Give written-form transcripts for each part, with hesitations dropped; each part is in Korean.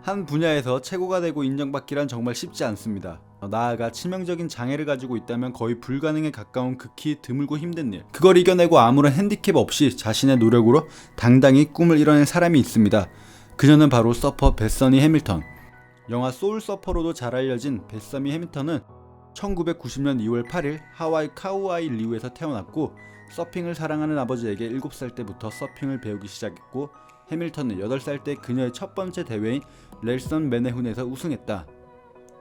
한 분야에서 최고가 되고 인정받기란 정말 쉽지 않습니다. 나아가 치명적인 장애를 가지고 있다면 거의 불가능에 가까운 극히 드물고 힘든 일. 그걸 이겨내고 아무런 핸디캡 없이 자신의 노력으로 당당히 꿈을 이뤄낸 사람이 있습니다. 그녀는 바로 서퍼 베서니 해밀턴. 영화 소울 서퍼로도 잘 알려진 베서니 해밀턴은 1990년 2월 8일 하와이 카우아이 리우에서 태어났고, 서핑을 사랑하는 아버지에게 7살 때부터 서핑을 배우기 시작했고, 해밀턴은 8살 때 그녀의 첫 번째 대회인 렐선 메네훈에서 우승했다.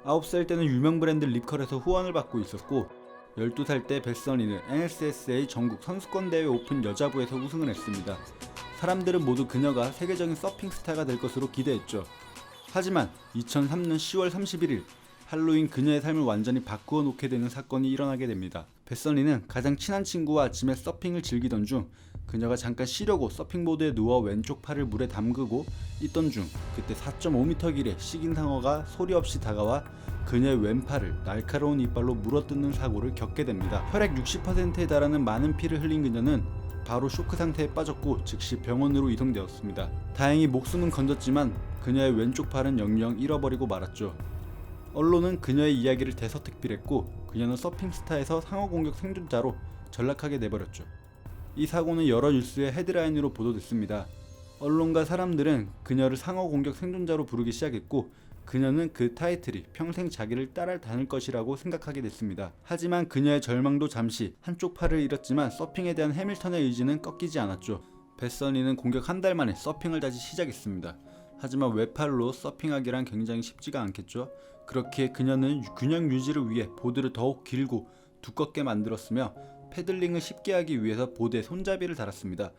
9살 때는 유명 브랜드 리컬에서 후원을 받고 있었고, 12살 때 베서니는 NSSA 전국 선수권 대회 오픈 여자부에서 우승을 했습니다. 사람들은 모두 그녀가 세계적인 서핑 스타가 될 것으로 기대했죠. 하지만 2003년 10월 31일 할로윈 그녀의 삶을 완전히 바꾸어 놓게 되는 사건이 일어나게 됩니다. 베서니는 가장 친한 친구와 아침에 서핑을 즐기던 중 그녀가 잠깐 쉬려고 서핑보드에 누워 왼쪽 팔을 물에 담그고 있던 중 그때 4.5m 길의 식인상어가 소리 없이 다가와 그녀의 왼팔을 날카로운 이빨로 물어뜯는 사고를 겪게 됩니다. 혈액 60%에 달하는 많은 피를 흘린 그녀는 바로 쇼크 상태에 빠졌고 즉시 병원으로 이송되었습니다. 다행히 목숨은 건졌지만 그녀의 왼쪽 팔은 영영 잃어버리고 말았죠. 언론은 그녀의 이야기를 대서특필했고, 그녀는 서핑 스타에서 상어 공격 생존자로 전락하게 내버렸죠. 이 사고는 여러 뉴스의 헤드라인으로 보도됐습니다. 언론과 사람들은 그녀를 상어 공격 생존자로 부르기 시작했고, 그녀는 그 타이틀이 평생 자기를 따라 다닐 것이라고 생각하게 됐습니다. 하지만 그녀의 절망도 잠시, 한쪽 팔을 잃었지만 서핑에 대한 해밀턴의 의지는 꺾이지 않았죠. 베서니는 공격 한 달 만에 서핑을 다시 시작했습니다. 하지만 외팔로 서핑하기란 굉장히 쉽지가 않겠죠. 그렇게 그녀는 균형 유지를 위해 보드를 더욱 길고 두껍게 만들었으며, 패들링을 쉽게 하기 위해서 보드에 손잡이를 달았습니다.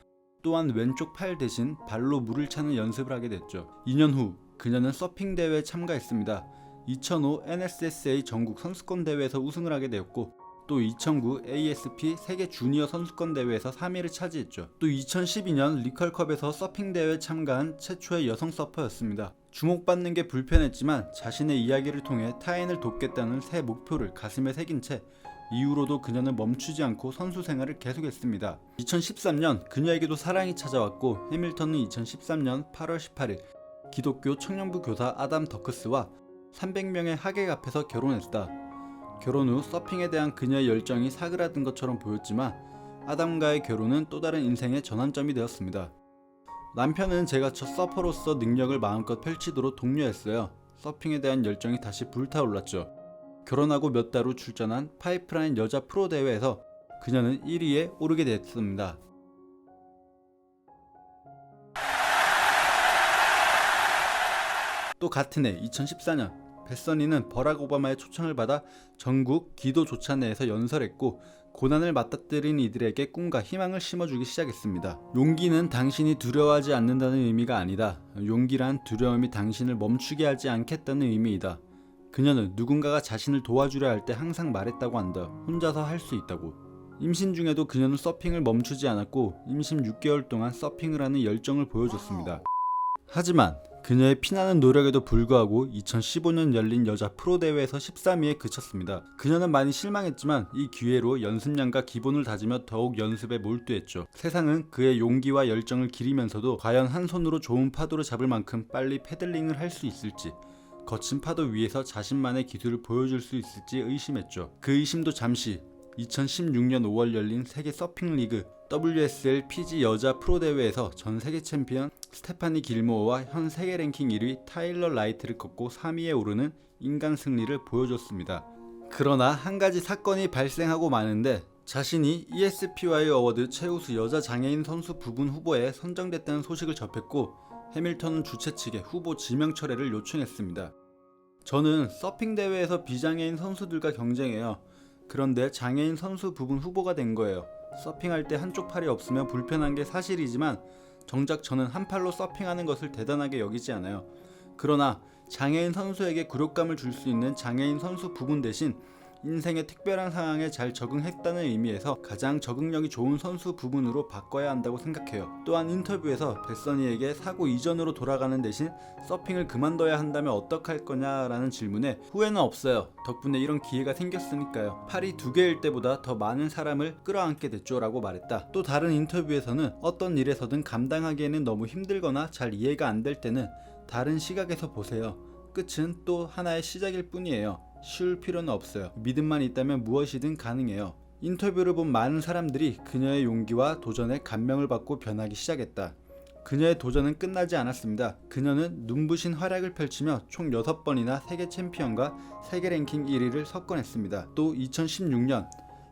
또한 왼쪽 팔 대신 발로 물을 차는 연습을 하게 됐죠. 2년 후 그녀는 서핑 대회에 참가했습니다. 2005 NSSA 전국 선수권 대회에서 우승을 하게 되었고, 또 2009 ASP 세계 주니어 선수권 대회에서 3위를 차지했죠. 또 2012년 리컬컵에서 서핑 대회에 참가한 최초의 여성 서퍼였습니다. 주목받는 게 불편했지만 자신의 이야기를 통해 타인을 돕겠다는 새 목표를 가슴에 새긴 채 이후로도 그녀는 멈추지 않고 선수 생활을 계속했습니다. 2013년 그녀에게도 사랑이 찾아왔고, 해밀턴은 2013년 8월 18일 기독교 청년부 교사 아담 더크스와 300명의 하객 앞에서 결혼했다. 결혼 후 서핑에 대한 그녀의 열정이 사그라든 것처럼 보였지만 아담과의 결혼은 또 다른 인생의 전환점이 되었습니다. 남편은 제가 첫 서퍼로서 능력을 마음껏 펼치도록 독려했어요. 서핑에 대한 열정이 다시 불타올랐죠. 결혼하고 몇 달 후 출전한 파이프라인 여자 프로 대회에서 그녀는 1위에 오르게 됐습니다. 또 같은 해 2014년 베서니는 버락 오바마의 초청을 받아 전국 기도 조찬회에서 연설했고, 고난을 맞닥뜨린 이들에게 꿈과 희망을 심어주기 시작했습니다. 용기는 당신이 두려워하지 않는다는 의미가 아니다. 용기란 두려움이 당신을 멈추게 하지 않겠다는 의미이다. 그녀는 누군가가 자신을 도와주려 할 때 항상 말했다고 한다. 혼자서 할 수 있다고. 임신 중에도 그녀는 서핑을 멈추지 않았고, 임신 6개월 동안 서핑을 하는 열정을 보여줬습니다. 하지만 그녀의 피나는 노력에도 불구하고 2015년 열린 여자 프로 대회에서 13위에 그쳤습니다. 그녀는 많이 실망했지만 이 기회로 연습량과 기본을 다지며 더욱 연습에 몰두했죠. 세상은 그의 용기와 열정을 기리면서도 과연 한 손으로 좋은 파도를 잡을 만큼 빨리 패들링을 할 수 있을지, 거친 파도 위에서 자신만의 기술을 보여줄 수 있을지 의심했죠. 그 의심도 잠시 2016년 5월 열린 세계 서핑 리그 WSL PG 여자 프로 대회에서 전 세계 챔피언 스테파니 길모어와 현 세계 랭킹 1위 타일러 라이트를 꺾고 3위에 오르는 인간 승리를 보여줬습니다. 그러나 한 가지 사건이 발생하고 마는데, 자신이 ESPY 어워드 최우수 여자 장애인 선수 부분 후보에 선정됐다는 소식을 접했고, 해밀턴은 주최 측에 후보 지명 철회를 요청했습니다. 저는 서핑 대회에서 비장애인 선수들과 경쟁해요. 그런데 장애인 선수 부분 후보가 된 거예요. 서핑할 때 한쪽 팔이 없으면 불편한 게 사실이지만 정작 저는 한 팔로 서핑하는 것을 대단하게 여기지 않아요. 그러나 장애인 선수에게 굴욕감을 줄 수 있는 장애인 선수 부분 대신 인생의 특별한 상황에 잘 적응했다는 의미에서 가장 적응력이 좋은 선수 부분으로 바꿔야 한다고 생각해요. 또한 인터뷰에서 베서니에게 사고 이전으로 돌아가는 대신 서핑을 그만둬야 한다면 어떡할 거냐라는 질문에 후회는 없어요. 덕분에 이런 기회가 생겼으니까요. 팔이 2개일 때보다 더 많은 사람을 끌어안게 됐죠 라고 말했다. 또 다른 인터뷰에서는 어떤 일에서든 감당하기에는 너무 힘들거나 잘 이해가 안 될 때는 다른 시각에서 보세요. 끝은 또 하나의 시작일 뿐이에요. 쉬울 필요는 없어요. 믿음만 있다면 무엇이든 가능해요. 인터뷰를 본 많은 사람들이 그녀의 용기와 도전에 감명을 받고 변하기 시작했다. 그녀의 도전은 끝나지 않았습니다. 그녀는 눈부신 활약을 펼치며 총 6번이나 세계 챔피언과 세계 랭킹 1위를 석권했습니다. 또 2016년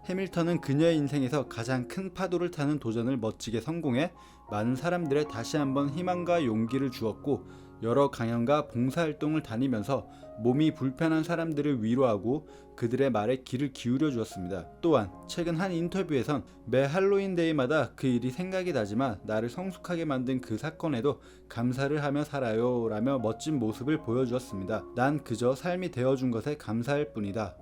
해밀턴은 그녀의 인생에서 가장 큰 파도를 타는 도전을 멋지게 성공해 많은 사람들의 다시 한번 희망과 용기를 주었고, 여러 강연과 봉사활동을 다니면서 몸이 불편한 사람들을 위로하고 그들의 말에 귀를 기울여 주었습니다. 또한 최근 한 인터뷰에선 매 할로윈데이마다 그 일이 생각이 나지만 나를 성숙하게 만든 그 사건에도 감사를 하며 살아요 라며 멋진 모습을 보여주었습니다. 난 그저 삶이 되어준 것에 감사할 뿐이다.